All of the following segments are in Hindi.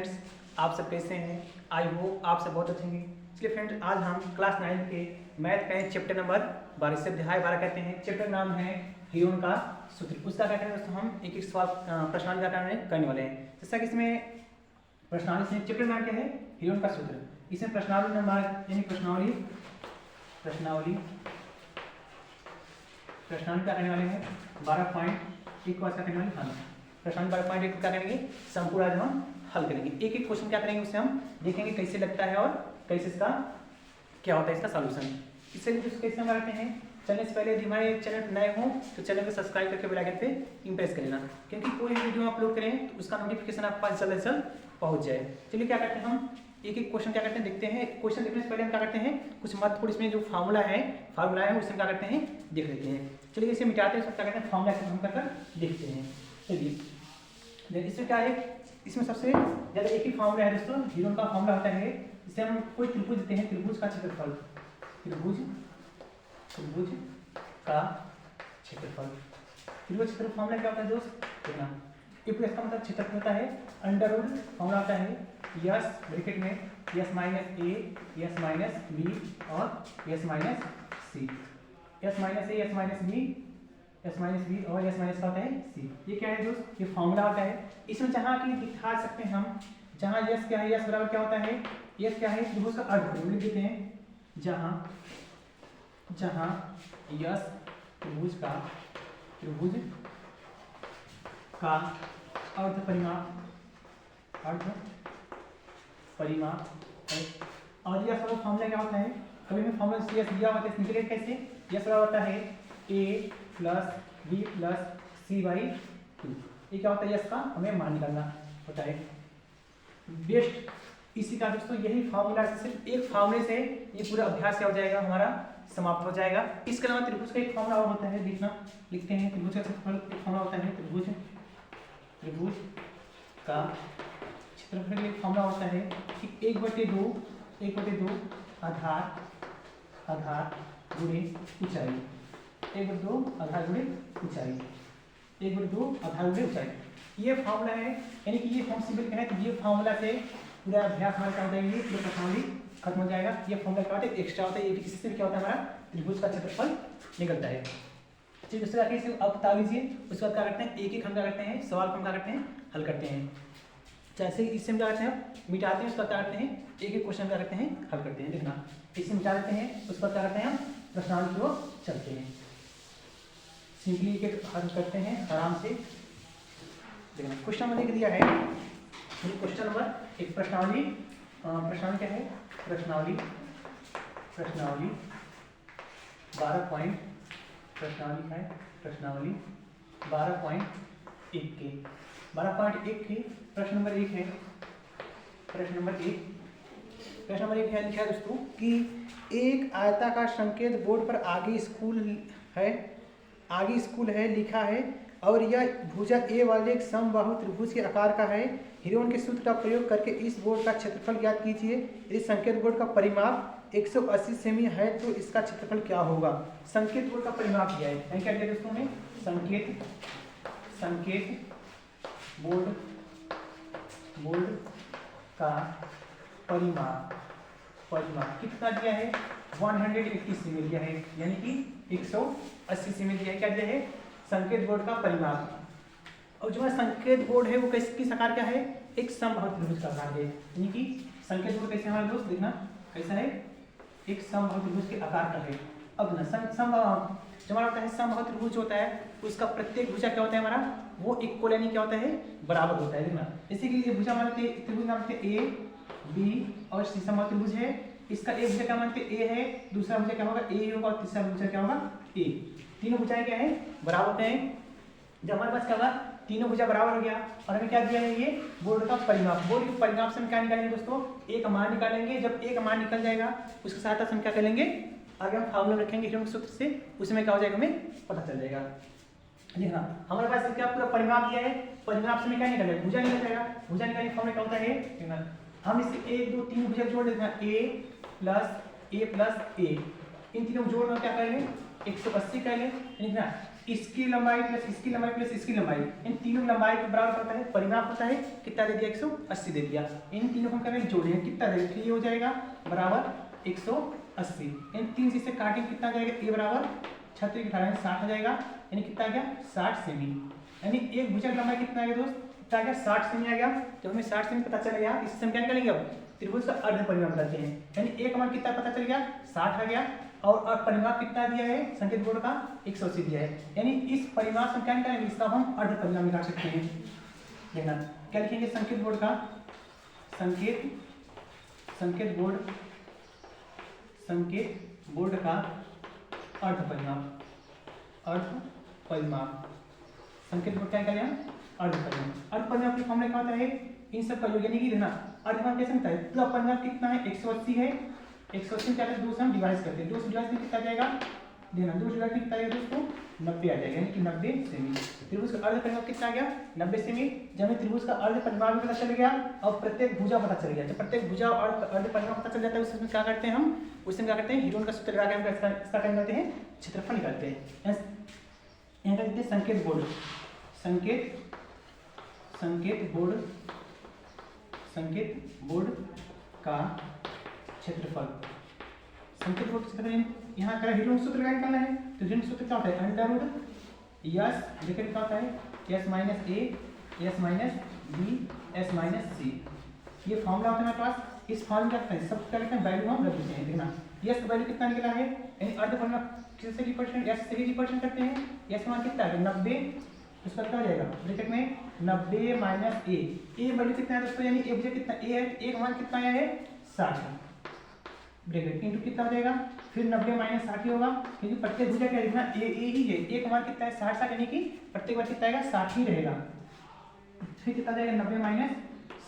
फ्रेंड्स, आप सब कैसे हैं? आई होप आप सब बहुत अच्छे हैं। चलिए फ्रेंड्स, आज हम क्लास 9 के मैथ का चैप्टर नंबर 12 से अध्याय 12 कहते हैं। चैप्टर नाम है हीरोन का सूत्र। उसका क्या करेंगे दोस्तों, हम एक एक सवाल प्रश्नावली का करने वाले हैं। जैसा कि इसमें प्रश्नावली से चैप्टर नाम क्या है, हीरोन का सूत्र। इसमें प्रश्नावली नंबर यानी प्रश्नावली क्या करने वाले हैं 12.1 को करने वाले हल। प्रश्नावली 12.1 क्या करेंगे, संपूर्ण आज हम हल करेंगे। एक एक क्वेश्चन क्या करेंगे, उससे हम देखेंगे कैसे लगता है और कैसे इसका क्या होता है इसका सॉल्यूशन। इससे कैसे हम करते हैं, चलने से पहले यदि हमारे चैनल पर नए हो तो चैनल को सब्सक्राइब करके बेल आइकन पे इम्प्रेस कर लेना, क्योंकि कोई वीडियो अपलोड करें तो उसका नोटिफिकेशन आपके पास जल्द से जल्द पहुंच जाए। चलिए क्या करते हैं, हम एक एक क्वेश्चन क्या करते हैं देखते हैं। क्वेश्चन देखने से पहले हम क्या करते हैं, कुछ महत्वपूर्ण इसमें जो फार्मूला है उससे क्या करते हैं देख लेते हैं। चलिए इसे मिटाते हैं, सब क्या करते हैं फार्मूला हम कर देखते हैं। चलिए इसमें क्या है, इसमें सबसे ज़्यादा एक ही फार्मूला है दोस्तों, हीरोन का फार्मूला होता है। इसे हम कोई त्रिभुज देते हैं, त्रिभुज का क्षेत्रफल, त्रिभुज का क्षेत्रफल फार्मूला क्या होता है दोस्त देखना। इसका मतलब क्षेत्रफल होता है अंडर रूट, फार्मूला होता है यस ब्रैकेट में S minus A S minus B और yes minus C. Yes minus A S minus B और यस माइनस का होता है सी। ये क्या है दोस्त, ये फार्मूला होता है। इसमें जहाँ की दिखा सकते हैं हम, जहाँ यस क्या है, यस बराबर क्या होता है, यस क्या है त्रिभुज का अर्ध लिख देते हैं। जहाँ यस त्रिभुज का अर्ध परिमाप है। और यस का फार्मूला क्या होता है, कभी भी फार्मूला से यस दिया होता है, निकलेगा कैसे, यस बराबर होता है a plus B plus C by 2। ये क्या होता है, यस का हमें मान निकालना होता है। बेस्ट इसी का दोस्तों यही फार्मूला, सिर्फ एक फार्मूले से ये पूरा अभ्यास क्या हो जाएगा हमारा समाप्त हो जाएगा। इसके अलावा त्रिभुज का एक फार्मूला और होता है, देखना लिखते हैं। त्रिभुज का क्षेत्रफल एक फार्मूला होता है, त्रिभुज का क्षेत्रफल का एक फार्मूला होता है कि 1/2 आधार गुणे ऊंचाई, 1/2 आधार गुणे ऊंचाई, 1/2 आधार गुणे ऊंचाई। ये फार्मूला है, यानी कि ये हम सिंपल कहें तो ये फार्मूला से पूरा अभ्यास हमारा क्या हो जाएगी, पूरा प्रश्नावली खत्म हो जाएगा। ये फार्मूला क्या होता है, एक्स्ट्रा होता है। ये इससे क्या होता है, हमारा त्रिभुज का क्षेत्रफल निकलता है। चलिए दूसरा केस अब बता लीजिए। उसके बाद क्या करते हैं, एक हम क्या करते हैं सवाल को हम क्या करते हैं हल करते हैं। जैसे इससे हम क्या करते हैं मिटाते हैं, उसका क्या करते हैं एक एक क्वेश्चन क्या करते हैं हल करते हैं। देखना इससे मिटा देते हैं, उसके बाद क्या करते हैं हम प्रश्नावली की ओर चलते हैं। सिंपली एक हल करते हैं आराम से। देखना क्वेश्चन नंबर एक दिया है, क्वेश्चन नंबर एक प्रश्नावली क्या है, प्रश्नावली 12.1 के प्रश्न नंबर एक है। प्रश्न नंबर एक है, लिखा है दोस्तों कि एक आयताकार संकेत बोर्ड पर आगे स्कूल है लिखा है और यह भुजा ए वाले एक समबाहु त्रिभुज के आकार का है। हीरोन के सूत्र का प्रयोग करके इस बोर्ड का क्षेत्रफल ज्ञात कीजिए। यदि संकेत बोर्ड का परिमाप 180 सेमी है तो इसका क्षेत्रफल क्या होगा। संकेत बोर्ड का परिमाप दिया है, क्या दिया दोस्तों में, संकेत बोर्ड का परिमाप कितना दिया है, 180 सेमी दिया है, यानी कि 180 सेमी दिया है। क्या दिया है, संकेत बोर्ड का परिमाप। और जो संकेत बोर्ड है वो किस आकार का है, एक समबाहु त्रिभुज का आकार है। यानी कि संकेत बोर्ड कैसे हमारे दोस्त देखना कैसा है, एक समबाहु त्रिभुज के आकार का है। अब ना जो हमारा होता है समबाहु त्रिभुज होता है उसका प्रत्येक भुजा क्या होता है हमारा, वो इक्वल यानी क्या होता है बराबर होता है। देखना जैसे कि ये भुजा मानते हैं त्रिभुज नाम ए बी और सी समबाहु त्रिभुज है। इसका एक भुजा क्या मानते ए है, दूसरा भुजा क्या होगा ए होगा और तीसरा भुजा क्या होगा ए। तीनों भुजाएं क्या है बराबर होते हैं। जब हमारे पास क्या होगा तीनों भुजा बराबर हो गया और हमें क्या दिया है, ये बोर्ड का परिमाप। बोर्ड के परिमाप से हम क्या निकालेंगे दोस्तों, एक मान निकालेंगे। जब एक मान निकल जाएगा उसकी सहायता से हम क्या करेंगे, आगे हम फार्मूला रखेंगे हीरोन के सूत्र से, उसमें क्या हो जाएगा हमें पता चल जाएगा। देखना हमारे पास क्या पूरा परिमाप दिया है, परिमाप से हमें क्या निकलेगा, भुजा निकल जाएगा। भुजा निकालने का फार्मूला क्या होता है, हम इससे 1 2 3 भुजा जोड़ देते हैं, a प्लस a। इन तीनों जोड़ में क्या करेंगे 180 करेंगे। ना इसकी लंबाई प्लस इसकी लंबाई प्लस इसकी लंबाई, इन तीनों लंबाई के बराबर होता है परिमाप होता है, कितना दे दिया 180 दे दिया। इन तीनों को हम करेंगे जोड़ेंगे, कितना दे दिया, ये हो जाएगा बराबर 180। इन तीन चीज से काटेंगे, कितना आ जाएगा, ए बराबर 36 की 18 60 हो जाएगा, यानी कितना आ गया 60 सेमी। यानी एक भुजा की लंबाई कितना आ गया दोस्त, कितना आ गया 60 सेमी आ गया। जब हमें 60 सेमी पता चल गया, इससे हम क्या निकालेंगे, अब त्रिभुज का अर्ध परिमाप करते हैं, यानी एक मान कितना पता चल गया 60 आ गया, और परिमाप कितना दिया है संकेत बोर्ड का 180 दिया है, यानी इस परिमाप से क्या निकालेंगे, इसका हम अर्ध परिमाप निकाल सकते हैं। देखना क्या लिखेंगे, संकेत बोर्ड का संकेत बोर्ड का अर्ध परिमाप संकेत बोर्ड क्या निकाले हम, अर्ध परिमाप की फॉर्मूला क्या होता है, इन सब का योग, यानी कि देखना अर्ध परिमाप कैसे होता है, पूरा परिमाप कितना है 180 है, 180 क्या करते हैं, 2 से हम डिवाइड करते हैं, 2 से डिवाइड में कितना आ जाएगा, देना 2 से डिवाइड में कितना आएगा दोस्तों 90 आ जाएगा, यानी कि 90 सेमी। त्रिभुज का अर्ध परिमाप कितना आ गया 90 सेमी। जब हमें त्रिभुज का अर्ध परिमाप भी पता चल गया, अब प्रत्येक भुजा पता चल गया, जब प्रत्येक भुजा और अर्ध परिमाप पता चल जाता है, उसमें क्या करते हैं हम, उसमें क्या करते हैं, हीरोन का सूत्र लगा के हम इसका क्या निकालते हैं, क्षेत्रफल निकालते हैं। यहाँ का लिखते हैं संकेत बोर्ड का क्षेत्रफल। संकेत बोर्ड क्षेत्रफल यहाँ का हीरोन सूत्र का निकालना है, तो हीरोन सूत्र क्या होता है, अंडर रूट यस देखिए क्या होता है, S minus A S minus B S minus C, ये फॉर्मूला होता है हमारे पास। इस फॉर्मूला का सब क्या लिखते हैं, वैल्यू हम रख देते हैं। देखना यस का वैल्यू कितना निकला है, यानी अर्ध परिमाप किससे रिप्रेजेंट, एस से रिप्रेजेंट करते हैं, एस मान कितना है 90, उसका क्या हो जाएगा ब्रैकेट में 90 माइनस ए वैल्यू कितना है दोस्तों, यानी ए भुजा कितना ए है, एक मान कितना आया है 60 ब्रैकेट इंटू कितना हो जाएगा, फिर 90 माइनस 60 होगा, क्योंकि प्रत्येक भुजा क्या लिखना ए ही है, एक मान कितना है 60 यानी कि प्रत्येक बार कितना आएगा 60 ही रहेगा, फिर कितना जाएगा 90 माइनस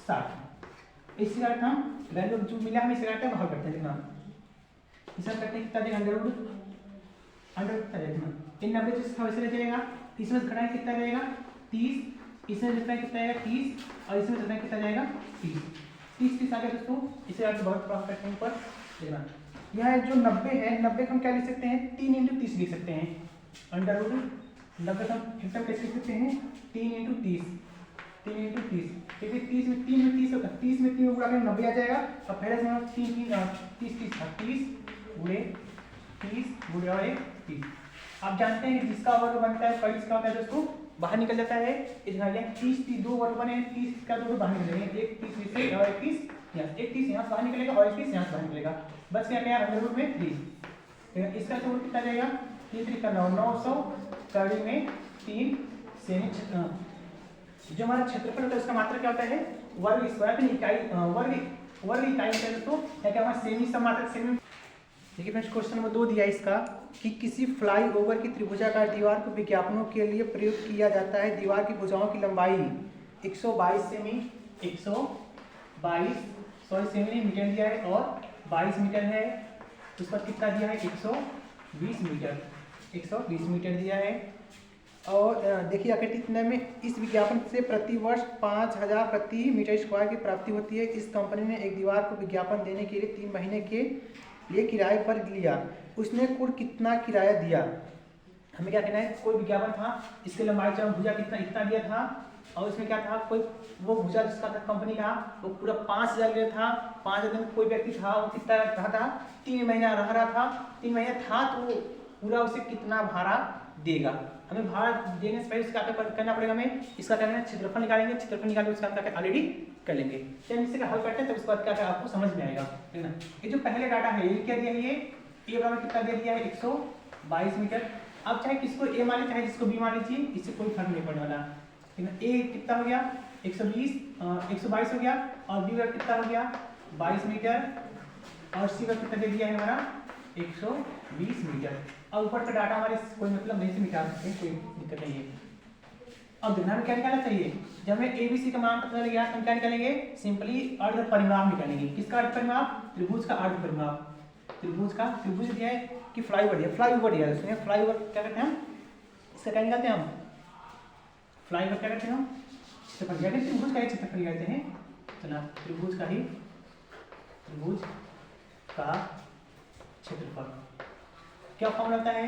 60। इसी का हम वैल्यू जो मिला हमें इसे करते हैं बाहर करते हैं, देखना इसे करते हैं कितना जाएगा अंडर रूट कितना जाएगा, इन 90 से वैसे रह जाएगा, इसमें से घटाएं कितना जाएगा 30, इसमें जितना कितना आएगा 30, और इसमें जितना कितना जाएगा 30 आ गया दोस्तों। इसे आगे बहुत प्रॉब्लम करते हैं ऊपर, देखना यहाँ जो 90 है, 90 को हम क्या लिख सकते हैं 3 × 30 लिख सकते हैं, अंडर रूट 90 को हम एकदम कैसे लिख सकते हैं 3 × 30 क्योंकि 30 में 30 में 3 गुणा करें 90 आ जाएगा, और पहले से हम 30 गुणे 30 और 30। आप जानते हैं कि जिसका वर्ग बनता है 40 का होता है दोस्तों बाहर निकल जाता है, इस भाग 30 2 वर्ग बने, 30 का 2 बाहर निकल जाएंगे, एक 30 से और 31 यहाँ से बाहर निकलेगा और 31 यहाँ से बाहर निकलेगा, बस क्या क्या अंडर रूट में 3। इसका जोड़ कितना जाएगा 3 3 का 900 कड़ी में 3 सेमी। जो हमारा क्षेत्रफल होता है उसका मात्रा क्या होता है वर्ग स्क्वायर की इकाई, वर्ग इकाई होता है दोस्तों, क्या हमारा सेमी समात्रक सेमी। देखिए फ्रेंड्स क्वेश्चन नंबर 2 दिया इसका कि किसी फ्लाईओवर की त्रिभुजाकार दीवार को विज्ञापनों के लिए प्रयोग किया जाता है, दीवार की भुजाओं की लंबाई 122 सेमी 122 सेमी मीटर दिया है और 22 मीटर है, उसका कितना दिया है 120 मीटर दिया है। और देखिए आकृति कितने में, इस विज्ञापन से प्रति वर्ष 5000 प्रति मीटर स्क्वायर की प्राप्ति होती है। इस कंपनी ने एक दीवार को विज्ञापन देने के लिए 3 महीने के लिए किराए पर लिया, उसने कुल कितना किराया दिया। हमें क्या कहना है, कोई विज्ञापन था, इसके लंबाई चौड़ाई भुजा कितना इतना दिया था, और इसमें क्या था, कोई वो भुजा जिसका था कंपनी का वो पूरा 5000 लिया था, 5000 दिन कोई व्यक्ति था वो कितना रहा था 3 महीना रह रहा था, 3 महीना था तो पूरा उसे कितना भाड़ा देगा। हमें भाड़ा देने से पहले इसका करना पड़ेगा, हमें इसका करना है क्षेत्रफल निकालेंगे, क्षेत्रफल निकाल के उसका हम ऑलरेडी कर लेंगे। चलिए इससे हल करते हैं तब उसके बाद क्या आपको समझ में आएगा, ठीक है ना। ये जो पहले डाटा है ये क्या दिया है, ये बराबर कितना दे दिया है 122 मीटर। अब चाहे किसको ए मान लीजिए चाहे जिसको बी मान लीजिए, इससे कोई फर्क नहीं पड़ने वाला, ठीक है। ए कितना हो गया 122 हो गया, और बी का कितना हो गया 22 मीटर, और सी का कितना दे दिया है हमारा 120 मीटर। और ऊपर का डाटा हमारे कोई मतलब नहीं से मिटा सकते हैं, कोई दिक्कत नहीं है। अब देखना हमें क्या निकालना चाहिए, जब हमें एबीसी का मान पता चल गया तो हम क्या निकालेंगे, सिंपली अर्ध परिमाप निकालेंगे। किसका अर्ध परिमाप, त्रिभुज का अर्ध परिमाप। त्रिभुज दिया है कि फ्लाईओवर दिया है, उसमें फ्लाईओवर क्या करते हैं हम, इसका क्या निकालते हैं हम, फ्लाईओवर क्या करते हैं हम क्षेत्रफल निकालते हैं, त्रिभुज का ही क्षेत्रफल निकालते हैं। चला त्रिभुज का क्षेत्रफल क्या फॉर्मूला होता है,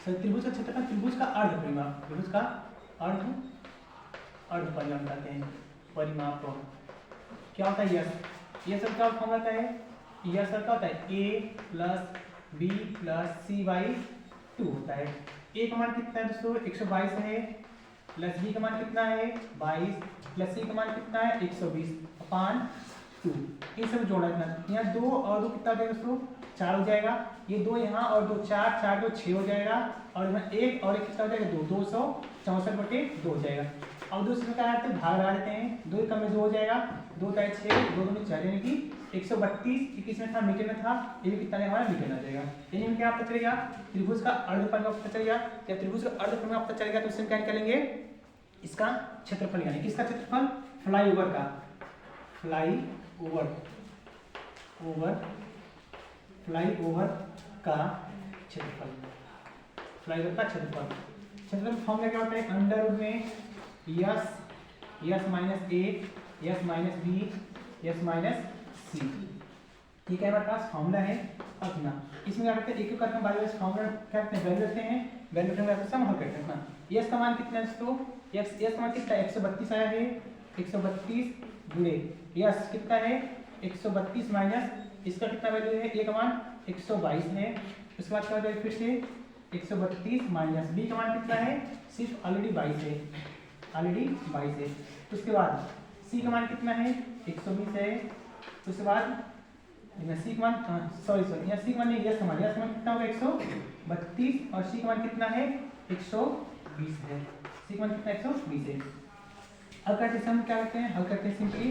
त्रिभुज का क्षेत्रफल, त्रिभुज का अर्ध परिमाप, त्रिभुज का अर्ध परिमाप कहते हैं। परिमाप क्या होता है? यस का फॉर्म होता है, यस का होता है a plus b plus c by 2 होता है। a का मान कितना है दोस्तों? 122 है, प्लस b का मान कितना है? 22, प्लस c का मान कितना है? 120 अपान 2। ये सब जोड़ा इतना, यहाँ 2 और 2 कितना हो जाएगा दोस्तों? 4 हो जाएगा। ये 2 यहाँ और 2 4, 4 2 6 हो जाएगा, और यहाँ 1 और 1 कितना हो जाएगा? 2, 264/2 हो जाएगा। अब 2 से क्या करते हैं? भाग लगा देते हैं, 2 कम में 2 हो जाएगा, 2 का 6, 2 में 4, यानी कि 132 किस में था? मीटर में था। ये भी कितना हमारा? मीटर में आ जाएगा। यानी हम क्या पता चलेगा? त्रिभुज का अर्ध परिमाप पता चलेगा। जब त्रिभुज का अर्ध परिमाप पता चलेगा तो इससे क्या निकालेंगे? इसका क्षेत्रफल, यानी किसका क्षेत्रफल? फ्लाईओवर का, फ्लाईओवर का क्षेत्रफल, फ्लाईओवर का क्षेत्रफल। क्षेत्रफल फॉर्मूला क्या होता है? अंडर रूट में S minus A, S minus B, S minus C. ठीक है, हमारे पास फॉर्मूला है। अब ना इसमें क्या करते हैं? एक एक करके बार बार फॉर्मूला क्या करते हैं? वैल्यू रखते हैं, वैल्यू रखने के बाद सम हल करते हैं ना। यस का मान कितना है दोस्तों? यस का मान कितना है? 132 आया है, 132 गुणे यस कितना है? 132 माइनस इसका कितना वैल्यू है? ए का मान 122 है। उसके बाद क्या हो जाएगा? फिर से 132 माइनस बी का मान कितना है? सिर्फ ऑलरेडी 22 है, ऑलरेडी 22 है। उसके बाद सी का मान कितना है? 120 है। उसके बाद सी का मान सॉरी यहाँ सी का मान नहीं, यस का मान कितना होगा? 132, और सी का मान कितना है? 120 है। सी का मान कितना? 120 है। अब करते हैं हम क्या करते हैं? हल करते हैं सिंपली,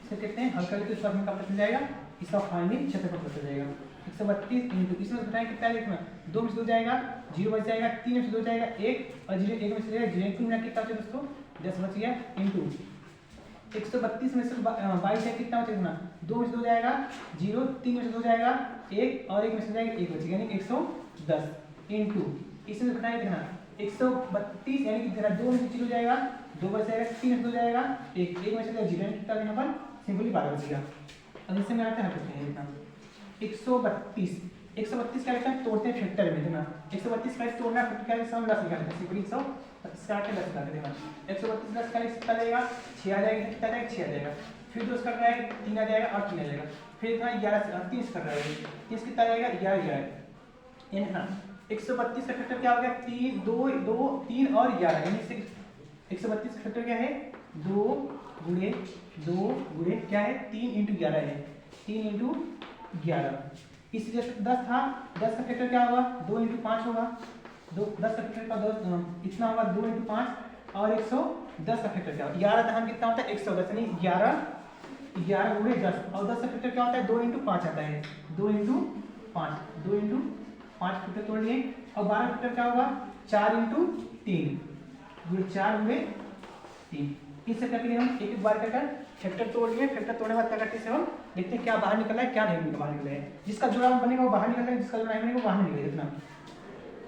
इसे कहते हैं हल करके तो हमें पता चल जाएगा, इसका फाइनल क्षेत्रफल पता चल जाएगा। 132 इंटू इसमें बताएं कितना है? देखना 2 में से 2 जाएगा, 0 बच जाएगा, 3 में से 2 जाएगा 1, और 0 1 में से जाएगा 0, 3 में कितना बचा दोस्तों? 10 बच गया, इंटू 132 में से 22 है, कितना बचेगा ना? 2 में से 2 जाएगा 0, 3 में से 2 जाएगा 1, और 1 में से जाएगा 1 बचेगा, यानी 110 इंटू इसमें बताएं देखना 132, यानी कि 2 में से 0 जाएगा 2 बच जाएगा, 3 में से 2 जाएगा 1, 1 में से जाएगा 0, यानी कितना यहाँ पर सिंपली 12 बचेगा। अब इससे मैं हल करते हैं देखना 132 क्या लिखा है? तोड़ते हैं फैक्टर में देखना 132 का तोड़ना फैक्टर क्या लिखा है? 10 लिखा है, सिंपली 132 का 10 लिखा देना 132 10 का कितना जाएगा? 6 आ जाएगा, कितना जाएगा? 6 आ जाएगा। फिर 2 कर रहा है 3 आ जाएगा, और 3 आ जाएगा। फिर इतना 11 30 कर रहा है, 30 कितना जाएगा? 11 यानी ना 132 का फैक्टर क्या हो गया? 3 2 2 3 और 11, यानी 132 का फैक्टर क्या है? 2 गुणे क्या है? 3 इंटू 11 है, 3 इंटू 11। इस 10 था, 10 का फैक्टर क्या होगा? 2 इंटू 5 होगा, 10 का फैक्टर का 2 इतना होगा, 2 इंटू 5 और 110 का फैक्टर क्या होगा? 11 दहन कितना होता है? 110, यानी 11 गुणे 10, और 10 का फैक्टर क्या होता है? 2 इंटू 5 आता है, 2 इंटू 5 फैक्टर तोड़ लिए। और 12 फैक्टर क्या होगा? 4 इंटू 3 4 गुणे 3। इससे क्या करेंगे हम? एक एक बार कर फैक्टर तोड़ लिए, फैक्टर तोड़ने के बाद क्या करते हैं हम? देखते हैं क्या बाहर निकला है, क्या नहीं बाहर निकला है। जिसका जोड़ा बनेगा वो बाहर निकलेगा, जिसका जोड़ा नहीं बनेगा वो बाहर निकलेगा। इतना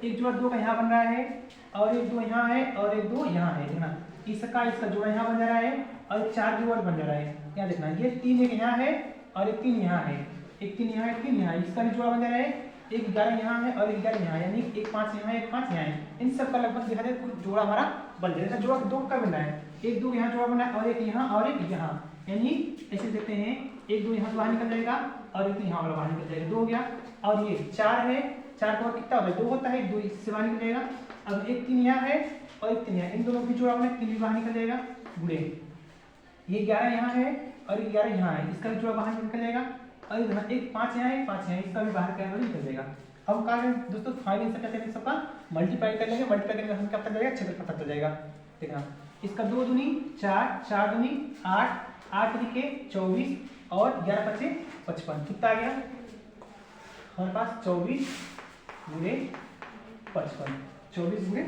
एक जोड़ा 2 का यहाँ बन रहा है, और एक 2 यहाँ है, और एक 2 यहाँ है, देखना इसका जोड़ा यहाँ बन जा रहा है, और 4 जोड़ा बन जा रहा है। यहाँ देखना ये 3 एक यहाँ है, और एक 3 यहाँ है, एक 3 यहाँ है, 3 यहाँ है, इसका भी जोड़ा बन जा रहा है। एक 11 यहाँ है और एक 11 यहाँ है, यानी एक 5 यहाँ है, एक 5 यहाँ है। इन सब का लगभग देखा जाए कुल जोड़ा हमारा बन जाएगा। जोड़ा 2 का बन रहा है, एक 2 यहाँ जोड़ा बना है, और एक यहाँ और एक यहाँ, यानी ऐसे देखते हैं 1 2 यहाँ से बाहर निकल जाएगा, और एक 2 यहाँ वाला बाहर निकल जाएगा, 2 हो गया। और ये 4 है, 4 का कितना होता है? 2 होता है, 2 इससे बाहर निकल जाएगा। अब एक 3 यहाँ है और एक 3 यहाँ, इन दोनों भी जोड़ा बना है, 3 भी बाहर निकल जाएगा, गुणे ये 11 यहाँ है और 11 यहाँ है, इसका भी जोड़ा बाहर निकल जाएगा। और इधर एक 5 यहाँ है, 5 यहाँ है, इसका भी बाहर क्या निकल जाएगा। अब क्या करें दोस्तों? फाइनल से कैसे सबका मल्टीप्लाई कर लेंगे, मल्टीप्लाई करने का क्या पता चलेगा? क्षेत्रफल पता चल जाएगा। देखना इसका 2 दूनी 4, 4 दूनी 8, 8 लिखे 24, और 11 पचे 55, कितना आ गया हमारे पास? 24 गुणे 55, 24 गुणे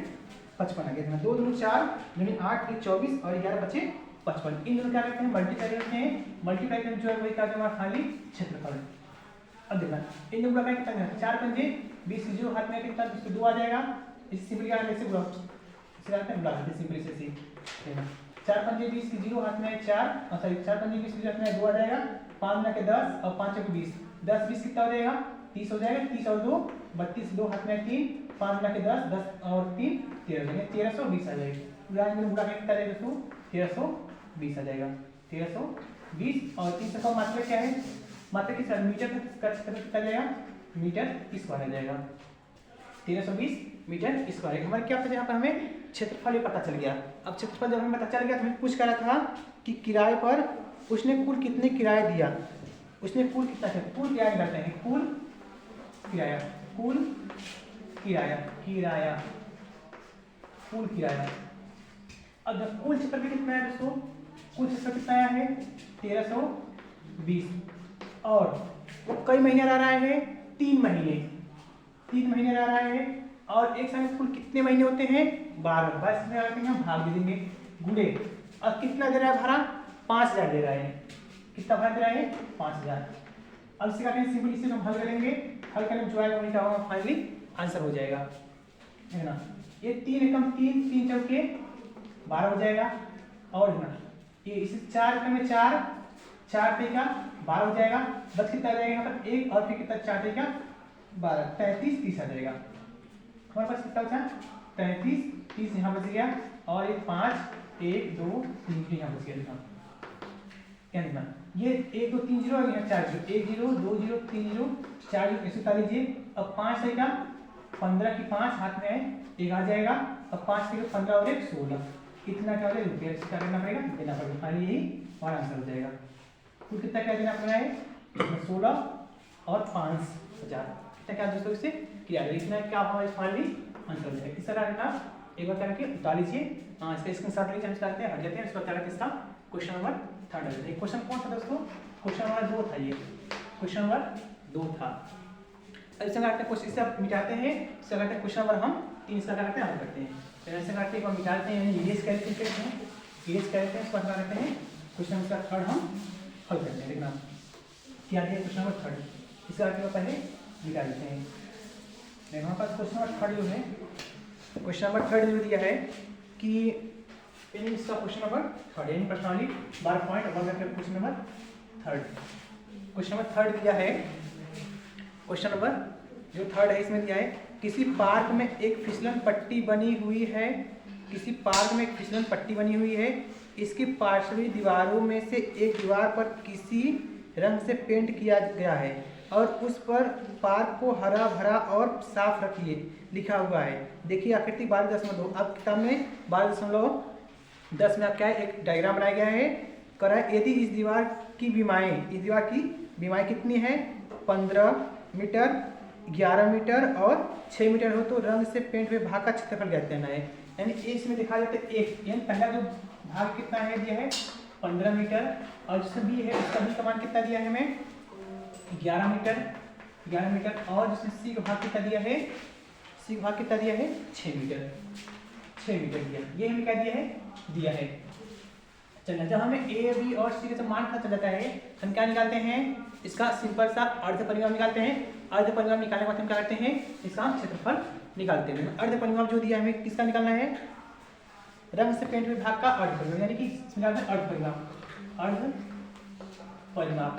55 आ गया। देखना 2 दूनी 4 दूनी 8 लिखे 24, और 11 पचे 55। इन दोनों क्या करते हैं? मल्टीप्लाई करते हैं, मल्टीप्लाई करके जो है वही क्या हमारा खाली क्षेत्रफल। अब देखना इन दोनों का कितना है? 4 पंजे 20, 0 हाथ में कितना? 2 आ जाएगा। इस सिंपली क्या ऐसे बुला सिंपली से देखना 4 पंजे 20 की 0 हाथ में 4, सॉरी 4 पंजे 20 की हाथ में 2 आ जाएगा, 5 ना के 10 और 5 के 20, 10 20 कितना हो जाएगा? 30 हो जाएगा, 30 और 2 32, 2 हाथ में 3, 5 मिला के 10, 10 और 3 13 यानी 1320 आ जाएगी। पूरा में बुला के कितना जाएगा दोस्तों 1320 आ जाएगा। 1320 और 3 से कम मात्रा क्या है, मात्रा किस मीटर का कितना जाएगा, मीटर स्क्वायर आ जाएगा। 1320 मीटर स्क्वायर। हमारे क्या पता, यहाँ पर हमें क्षेत्रफल ये पता चल गया। अब क्षेत्रफल जब हमें पता चल गया तो हमें पूछ कर रहा था कि किराए पर उसने कुल कितने किराया दिया, उसने कुल कितना है, कुल किराया करते हैं, कुल किराया, कुल किराया, किराया, कुल किराया। अब कुल क्षेत्रफल कितना है दोस्तों, कुल क्षेत्रफल कितना आया है 1320 और वो कई महीने रह रहा है, 3 महीने, 3 महीने रह रहा है और एक साल में कुल कितने महीने होते हैं 12। बस में आके हम भाग दे देंगे गुणे। और कितना दे रहा है भाड़ा 5000 दे रहा है, कितना भाड़ा दे रहा है 5000। अब इसका सिंपल इसे हम हल करेंगे, हल करने में जो आएगा वही क्या होगा फाइनली आंसर हो जाएगा, है ना। ये 3 एकम 3, 3 चौके 12 हो जाएगा और है ना ये इसे 4 एकम में 4, 4 पे का 12 हो जाएगा। बस कितना आ जाएगा यहाँ पर 1 और फिर कितना 4 पे का 12, 33 30 आ जाएगा। हमारे पास कितना बचा 33 30 यहाँ बच गया और एक 5 1 2 3 यहाँ बच गया। क्या लिखना, ये 1 2 3 0 और यहाँ 4 0, 1 0 2 0 3 0 4 0 ऐसे उतार लीजिए। अब 5 है क्या 15 की 5 हाथ में है, एक आ जाएगा। अब 5 के 15 और 1 16, कितना क्या हो जाएगा रुपये, क्या करना पड़ेगा देना पड़ेगा, खाली यही हमारा आंसर हो जाएगा। कुल कितना क्या देना पड़ रहा है 16 और 5000, कितना क्या दोस्तों इससे किया लिखना क्या हमारा फाइनली आंसर हो जाएगा। इस तरह का एक बार करके उतार लीजिए, इसका स्क्रीनशॉट लीजिए, हम करते हैं हट जाते हैं। इसको करके इसका क्वेश्चन नंबर 3 आ जाता है। क्वेश्चन कौन था दोस्तों, क्वेश्चन नंबर 2 था, ये क्वेश्चन नंबर 2 था। ऐसे करते हैं क्वेश्चन, इसे आप मिटाते हैं, इससे करते हैं क्वेश्चन नंबर हम 3 इसका करते हैं हल करते हैं। फिर ऐसे करते हैं मिटाते हैं, इरेज करते हैं, इरेज करते हैं, इसको हल करते हैं। क्वेश्चन नंबर 3 हम हल करते हैं। देखना क्या दिया क्वेश्चन नंबर 3, इसे करके पहले मिटा देते हैं। देखो हमारे पास क्वेश्चन नंबर 3 जो है, क्वेश्चन नंबर 3 जो दिया है कि इसका क्वेश्चन नंबर 3 यानी पर्सनली 12 पॉइंट और क्वेश्चन नंबर 3, क्वेश्चन नंबर 3 दिया है। क्वेश्चन नंबर जो 3 है इसमें दिया है किसी पार्क में एक फिसलन पट्टी बनी हुई है, किसी पार्क में एक फिसलन पट्टी बनी हुई है, इसकी पार्श्वी दीवारों में से एक दीवार पर किसी रंग से पेंट किया गया है और उस पर पार्क को हरा भरा और साफ रखिए लिखा हुआ है। देखिए आकृति 12.2, अब किताब में 12.10 में आप क्या है एक डायग्राम बनाया गया है, करा यदि इस दीवार की बीमाएँ, इस दीवार की बीमाएँ कितनी है 15 मीटर, 11 मीटर और 6 मीटर हो तो रंग से पेंट हुए भाग का क्षेत्रफल ज्ञात करना है। यानी इसमें दिखा जाता है एक, यानी पहला जो भाग कितना है दिया है 15 मीटर और जिसमें बी है उसका बी का मान कितना दिया है हमें 11 मीटर, 11 मीटर और जिसमें सी का भाग कितना दिया है, सी का भाग कितना दिया है 6 मीटर, 6 मीटर दिया, ये हमें क्या दिया है। चलना जब हमें ए बी और सी का मान पता चल जाता है हम क्या निकालते हैं, इसका सिंपल सा अर्ध परिमाण निकालते हैं। अर्ध परिमाण निकालने के बाद हम क्या करते हैं इसका क्षेत्रफल निकालते हैं। अर्ध परिमाण जो दिया हमें किसका निकालना है, रंग से पेंट हुए भाग का अर्ध परिमाण, यानी कि इसमें निकालते हैं अर्ध परिमाण, अर्ध परिमाण,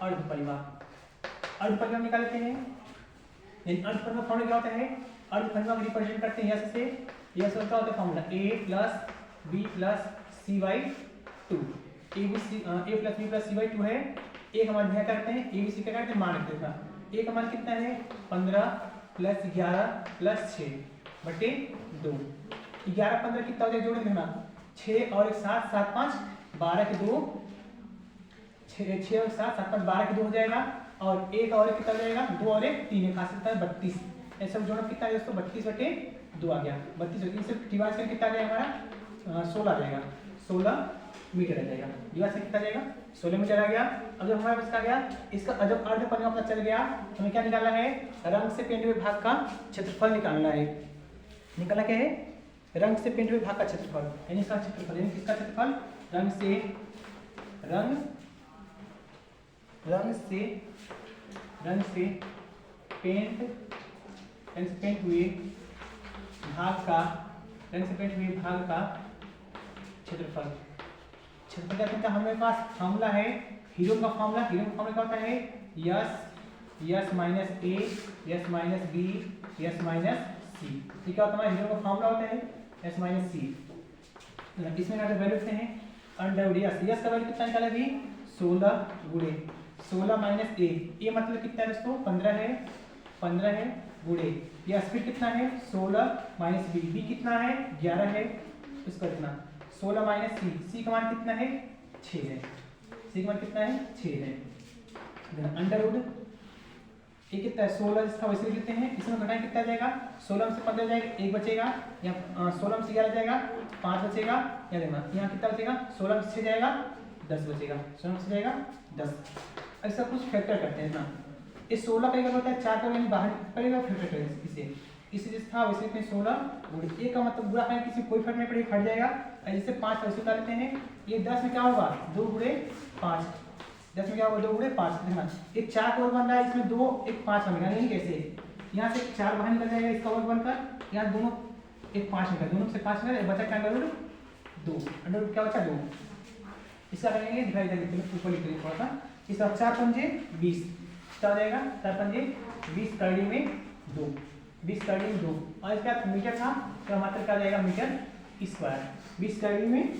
अर्ध परिमाण, अर्ध परिमाण निकालते हैं। अर्ध परिमाण फॉर्मूला क्या होता है, अर्ध परिमाण रिप्रेजेंट करते हैं यस से, यस का क्या होता है formula a + b + c/2, a + b + c/2 है। a का मान क्या करते हैं, a b c क्या करते हैं मान रखते हैं। a का मान कितना है 15 + 11 + 6 बटे 2, 11 15 कितना हो जाएगा जोड़ देना 6 और 1 7 7 5 12 के 2, 6 और 7 7 5 12 के 2 हो जाएगा और 1 और 1 कितना हो जाएगा 2 और 1 3 एक हाथ से 32, ऐसा जोड़ कितना है दोस्तों 32 बटे 2 आ गया, 32 से डिवाइड करके कितना आ जाएगा हमारा 16 आ जाएगा, 16 मीटर आ जाएगा। डिवाइड से कितना आ जाएगा 16 मीटर आ गया। अब जब हमारे पास आ गया इसका जब अर्ध परिमाण पता चल गया हमें क्या निकालना है, रंग से पेंट हुए भाग का क्षेत्रफल निकालना है। निकालना क्या है, रंग से पेंट हुए भाग का क्षेत्रफल, यानी इसका क्षेत्रफल, यानी किसका क्षेत्रफल रंग से पेंट हुए भाग का, रंग से पेंट हुए भाग का क्षेत्रफल। क्षेत्रफल क्या हमारे पास फॉर्मूला है हीरो का फॉर्मूला, हीरो का फॉर्मूला क्या होता है S S minus A, S minus B, S minus C. ये क्या होता है, हमारा का फॉर्मूला होता है यस माइनस सी। इसमें क्या वैल्यू लिखते हैं अंडर यस, यस का वैल्यू कितना निकाला अभी 16 गुणे 16 माइनस ए मतलब कितना है दोस्तों 15 है, 15 है गुणे ये स्पीड कितना है 16 माइनस बी कितना है 11 है, उसका कितना 16 माइनस सी का मान कितना है 6 है, सी का मान कितना है 6 है। अंडर रूट ये कितना है 16 जिसका वैसे लिखते हैं, इसमें घटाएं कितना जाएगा 16 से 15 जाएगा 1 बचेगा, या 16 से 11 जाएगा 5 बचेगा, या देखना यहाँ कितना बचेगा 16 से 6 जाएगा 10 बचेगा, 16 से जाएगा 10। ऐसा कुछ फैक्टर करते हैं ना, ये 16 का होता है 4 का वैल्यू बाहर पड़ेगा फैक्टर करेंगे इसे जिस था वैसे इतने 16 ए का मतलब बुरा है किसी कोई फर्क नहीं पड़ेगा हट जाएगा, जैसे 5 वैसे उतार लेते हैं, ये 10 में क्या होगा 2 गुणे 5, 10 में क्या होगा 2 गुणे 5, देखना एक 4 का वर्ग बन रहा है इसमें 2 एक 5 बनेगा, नहीं कैसे यहाँ से 4 बाहर निकल जाएगा इसका वर्ग बनकर, यहाँ दोनों एक 5 निकल, दोनों से 5 निकल बचा क्या अंडर रूट 2, अंडर रूट क्या बचा 2, इसका करेंगे दिखाई देंगे ऊपर लिख देंगे थोड़ा सा, इसका 4 पंजे 20 क्या हो जाएगा 4 पंजे 20 कड़ी में 2, 20 कड़ी में 2 और इसका मीटर था तो मात्र क्या जाएगा मीटर स्क्वायर, 20 कड़ी में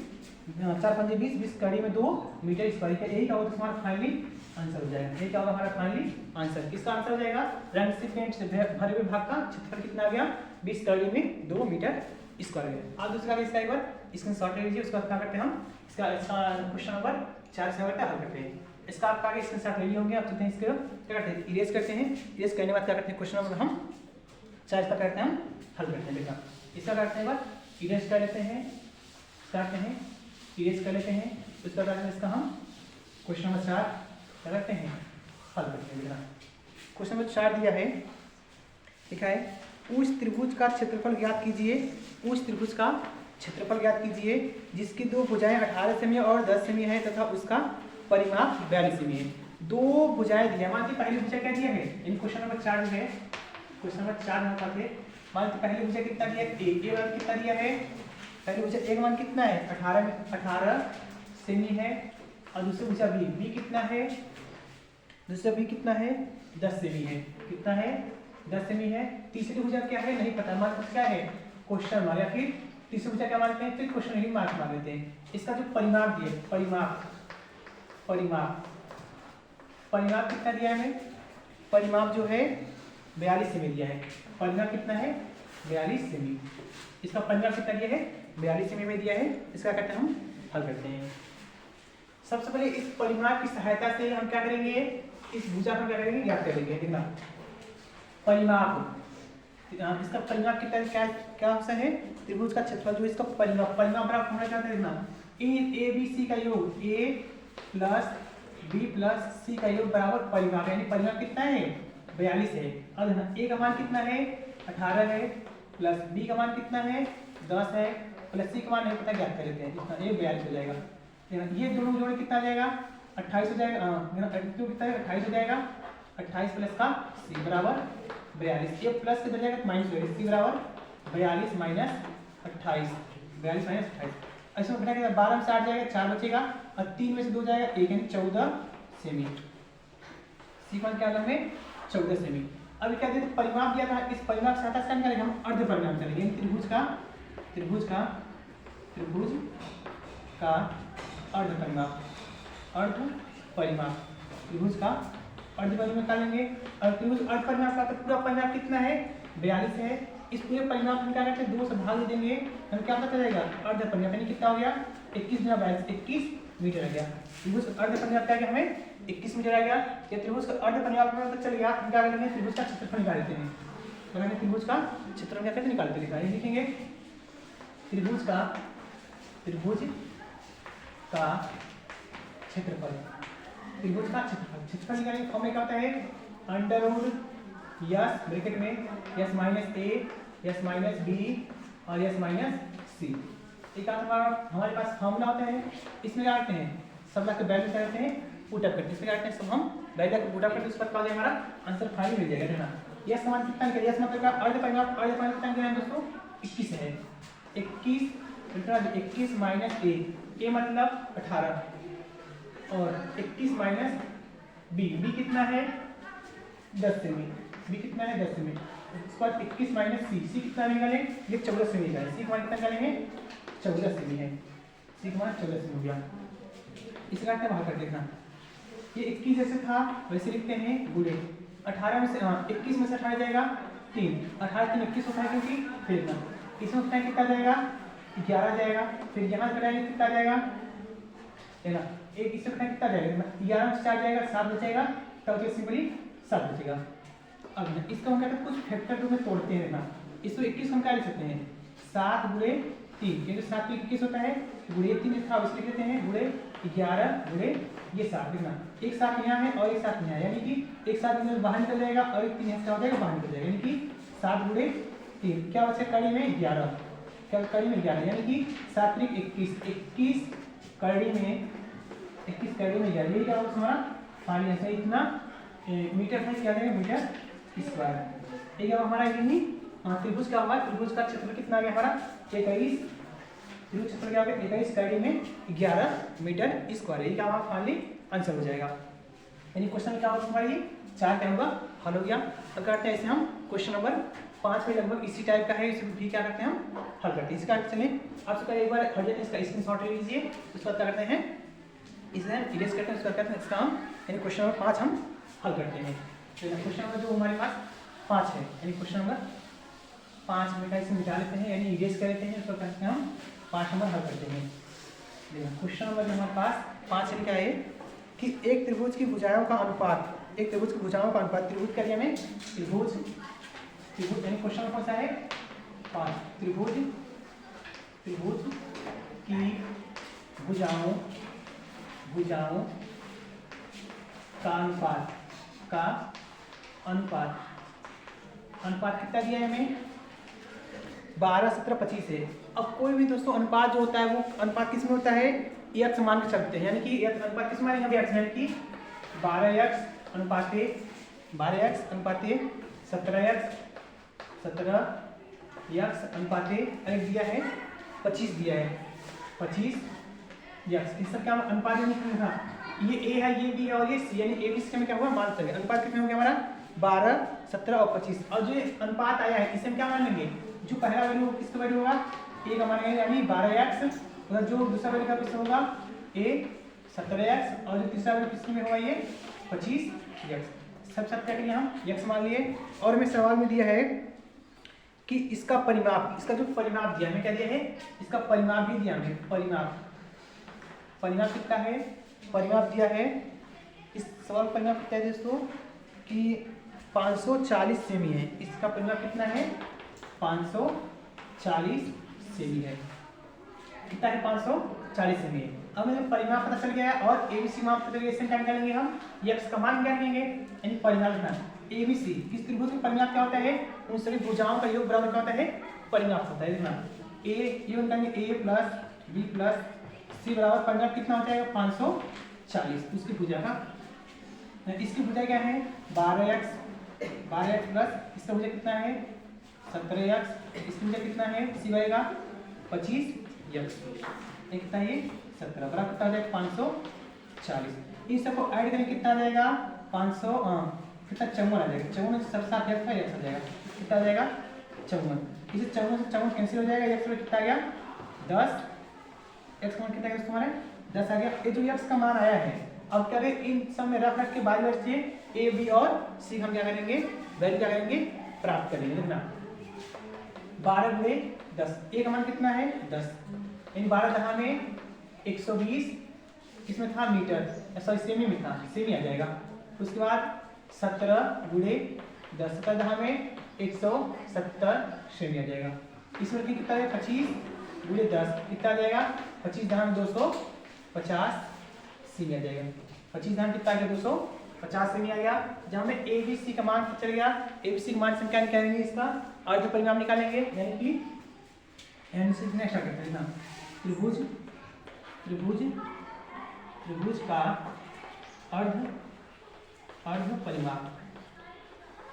4 पंजे 20, 20 कड़ी में 2 मीटर स्क्वायर, यही क्या होगा हमारा फाइनली आंसर हो जाएगा, यही क्या होगा हमारा फाइनली आंसर, इसका आंसर हो जाएगा रेसिपिएंट से भरे हुए भाग का क्षेत्रफल कितना आ गया 20 कड़ी में 2 मीटर स्क्वायर गया। अब दूसरा इसका एक बार स्क्रीनशॉट ले लीजिए, उसका क्या करते हैं हम इसका क्वेश्चन नंबर 4 से हल करते हैं, इसका आप आगे स्क्रीनशॉट ले लिए होंगे, आप चलते हैं इसके क्या करते हैं इरेज करते हैं, इरेज करने के बाद क्या करते हैं क्वेश्चन नंबर हम 4 का करते हैं हम हल करते हैं, देखा इसका करते हैं बाद इरेज कर लेते हैं, करते हैं इरेज कर लेते हैं, उसका करते हैं इसका हम क्वेश्चन नंबर 4 क्या करते हैं हल करते हैं। देखा क्वेश्चन नंबर 4 दिया है, लिखा है उस त्रिभुज का क्षेत्रफल ज्ञात कीजिए, उस त्रिभुज का क्षेत्रफल ज्ञात कीजिए जिसकी 2 भुजाएं 18 सेमी और 10 सेमी है तथा उसका परिमाप 42 सेमी है। 2 भुजाएं दिया, मान लीजिए पहली भुजा क्या दिया है, इन क्वेश्चन नंबर 4 में है, क्वेश्चन नंबर 4 में पाते मान लीजिए पहली भुजा कितना दिया है ए मान कितना दिया है, पहली भुजा ए मान कितना है 18 सेमी है, और दूसरी भुजा बी कितना है, दूसरा बी कितना है 10 सेमी है, कितना है 10 सेमी है, तीसरी भुजा क्या है नहीं पता, मान क्या है क्वेश्चन मार्क, या फिर तीसरी भुजा क्या मानते हैं फिर क्वेश्चन ही मार्क मार लेते हैं। इसका जो परिमाप दिया परिमाप परिमाप कितना दिया है, परिमाप जो है 42 सेमी दिया है, परिमाप कितना है 42 सेमी, इसका परिमाप कितना दिया है 42 सेमी में दिया है, इसका कहते हैं हम हल करते हैं। सबसे पहले इस परिमाप की सहायता से हम क्या करेंगे, इस भुजा को क्या करेंगे ज्ञात करेंगे, देखना परिमाप इसका परिमाप कितना क्या ऑप्शन है त्रिभुज का क्षेत्रफल जो इसका परिमाप बराबर हमें क्या देखना ए बी सी का योग ए प्लस बी प्लस सी का योग बराबर परिमाप, यानी परिमाप कितना है 42 है, और ए का मान कितना है 18 है, प्लस बी का मान कितना है 10 है, प्लस सी का मान नहीं पता ज्ञात कर लेते हैं, कितना ये 42 हो जाएगा, ये दोनों जोड़े कितना आ जाएगा 28 हो जाएगा, कितना है 28 हो जाएगा, 28 प्लस का सी बराबर 42, ये प्लस कितना जाएगा माइनस हो जाएगा, सी बराबर 42 माइनस 28, 42 माइनस 28, ऐसे में घटाएंगे 12 में से 8 जाएगा 4 बचेगा, और 3 में से 2 जाएगा 1 यानी 14 सेमी, सी मान क्या हमें 14 सेमी। अब क्या देते परिमाप दिया था, इस परिमाप के साथ क्या करेंगे हम अर्ध परिमाप करेंगे, त्रिभुज का अर्ध परिमाप त्रिभुज का अर्ध परिमाप निकालेंगे, और त्रिभुज अर्ध परिमाप का तो पूरा परिमाप कितना है 42 है, इस पूरे परिमाप में क्या करते हैं 2 से भाग देंगे, हम क्या पता चलेगा अर्ध परिमाप यानी कितना हो गया 21 गुना 42 21 मीटर आ गया, त्रिभुज अर्ध परिमाप क्या गया हमें 21 मीटर आ गया, या त्रिभुज का अर्ध परिमाप में पता चल गया, हम क्या करेंगे त्रिभुज का क्षेत्रफल निकाल लेते हैं, तो हमें त्रिभुज का क्षेत्रफल क्या कैसे निकालते हैं लिखेंगे त्रिभुज का क्षेत्रफल निकालने का फॉर्मूला क्या होता है अंडर रूट यस ब्रैकेट में S minus A S minus B और यस माइनस सी, एक हमारे पास फॉर्मूला होता है, इसमें क्या करते हैं सब ला के वैल्यू करते हैं पुट अप करते हैं, इसमें क्या करते हैं सब हम वैल्यू को पुट अप करते हैं, उस पर क्या हो जाएगा हमारा आंसर फाइनल मिल जाएगा, देखना यस समान कितना निकलेगा, यस मतलब का अर्ध परिमाप कितना निकलेगा दोस्तों 21 है, 21 माइनस ए मतलब 18 और 21 माइनस बी कितना है 10 सेमी, बी कितना है 10 सेमी, उसके बाद 21 माइनस सी कितना निकालें, ये 14 सेमी का है, सी का मान कितना निकालेंगे 14 सेमी है, सी का मान 14 सेमी हो गया। इसे काटते हैं बाहर कर देखना, ये 21 जैसे था वैसे लिखते हैं गुणे 18 में से 21 में से 18 जाएगा 3, 18 3 21 होता है क्योंकि फिर ना इसमें उतना कितना जाएगा 11 जाएगा, फिर यहाँ घटाएंगे कितना जाएगा है ना, एक इससे उतना कितना जाएगा 11 में से 4 जाएगा 7 बचेगा, तब तो सिंपली 7 बचेगा। अब ना इसका हम क्या करते हैं कुछ फैक्टर रूप में तोड़ते हैं ना, इसको 21 हम क्या लिख सकते हैं 7 गुणे 3, क्योंकि 7 में 21 होता है, गुणे 3 था इसलिए लिख देते हैं गुणे 11 गुणे ये 7 लिखना, एक 7 यहाँ है और एक 7 यहाँ है, यानी कि एक 7 में बाहर निकल जाएगा और एक 3 यहाँ से हो जाएगा बाहर निकल जाएगा, यानी कि 7 गुणे 3 क्या बचे कड़ी में 11, क्या कड़ी में 11 यानी कि 7 3 21 कड़ी में 21 कड़ी में 11, यही क्या होगा हमारा फाइनल आंसर, इतना मीटर है क्या जाएगा मीटर स्क्वायर। ये क्या हमारा यही त्रिभुज का होगा, त्रिभुज का क्षेत्रफल कितना आ गया हमारा 21, त्रिभुज क्षेत्रफल क्या हो गया 21 कड़ी में 11 मीटर स्क्वायर, ये क्या हमारा फाइनली आंसर हो जाएगा। यानी क्वेश्चन में क्या होगा हमारा ये 4 क्या होगा हल हो गया। अब करते हैं ऐसे हम क्वेश्चन नंबर 5 में लगभग इसी टाइप का है, इसे भी क्या करते हैं हम हल करते हैं। इसका चलिए आप सबका एक बार अर्जेंट इसका स्क्रीनशॉट ले लीजिए, उसके बाद क्या करते हैं इसे इरेज करते हैं, उसका करते हैं इसका हम यानी क्वेश्चन नंबर 5 हम हल करते हैं। क्वेश्चन नंबर जो हमारे पास 5 है यानी क्वेश्चन नंबर 5 में का इसे मिटा लेते हैं यानी इरेज कर लेते हैं, उसको करते हैं हम 5 नंबर हल करते हैं। देखिए क्वेश्चन नंबर हमारे पास 5 क्या है कि एक त्रिभुज की भुजाओं का अनुपात, एक त्रिभुज की भुजाओं का अनुपात, त्रिभुज क्या दिया हमें त्रिभुज यानी क्वेश्चन नंबर कौन सा है 5, त्रिभुज की भुजाओं का अनुपात कितना दिया है हमें 12 17 25 है। अब कोई भी दोस्तों अनुपात जो होता है वो अनुपात किस में होता है x मान के चलते हैं, यानी कि अनुपात किस में यहाँ यानी कि 12x अनुपात 17x अलग दिया है 25 दिया है 25x, इस सब क्या अनुपात है, ये a है ये b है और ये c, यानी a b c में क्या हुआ मान सकते अनुपात कितना हो गया हमारा 12 17 और 25। और जो अनुपात आया है इसे हम क्या मान लेंगे, जो पहला वैल्यू किसका वैल्यू होगा a का मानेंगे यानी 12x, और जो दूसरा वैल्यू का किसका होगा a 17x, और जो तीसरा वैल्यू किसमें होगा ये 25x। सब क्या करेंगे हम x मान लिए। और हमें सवाल में दिया है कि इसका परिमाप, इसका जो परिमाप दिया हमें क्या दिया है इसका परिमाप भी दिया हमें, परिमाप कितना है, परिमाप दिया है इस सवाल परिमाप कितना है दोस्तों कि 540 सेमी है, इसका परिमाप कितना है 540 सेमी है, कितना है 540 सेमी है। अब हमें परिमाप पता चल गया है और एबीसी मान पता चल गया, इससे क्या निकालेंगे हम x का मान क्या लेंगे यानी परिमाप लिखना, एबीसी किस त्रिभुज का परिमाप क्या होता है उन सभी भुजाओं का योग बराबर क्या होता है परिमाप होता है। देखना ये निकालेंगे a plus b plus c बराबर परिमाप कितना हो जाएगा 540, उसकी भुजा का, इसकी भुजा क्या है 12x प्लस इसका भुजा कितना है 17x, इसकी भुजा कितना है c बनेगा 25x, ये कितना है 17 बराबर कितना आ जाएगा 540। इन सबको ऐड करेंगे कितना आ जाएगा 500 कितना 54 आ जाएगा, 54 से सब साथ x आ जाएगा, कितना आ जाएगा 54, इसे 54 से 54 कैंसिल हो जाएगा, x कितना आ गया 10, x का मान कितना है तुम्हारे 10 आ गया। ये जो x का मान आया है अब क्या करें इन सब में रख के बारी बारी से a b और c हम क्या करेंगे वैल्यू क्या करेंगे प्राप्त करेंगे। देखना 12 गुणे 10, a का मान कितना है 10, इन 12 दहा में 120, इसमें था मीटर सॉरी सेमी में था, सेमी आ जाएगा। उसके बाद 17 गुणे 10, 17 दहा में 170 सेमी आ जाएगा। इसमें कितना है 25 गुणे 10 कितना आ जाएगा 25 दहा में 250 सेमी आ जाएगा, 25 दहा में कितना आ गया 250 सेमी आ गया। जहाँ में ए बी सी का मान चल गया, ए बी सी का मान से क्या निकालेंगे इसका और जो परिणाम निकालेंगे यानी कि नेक्स्ट करते हैं त्रिभुज का अर्ध परिमाप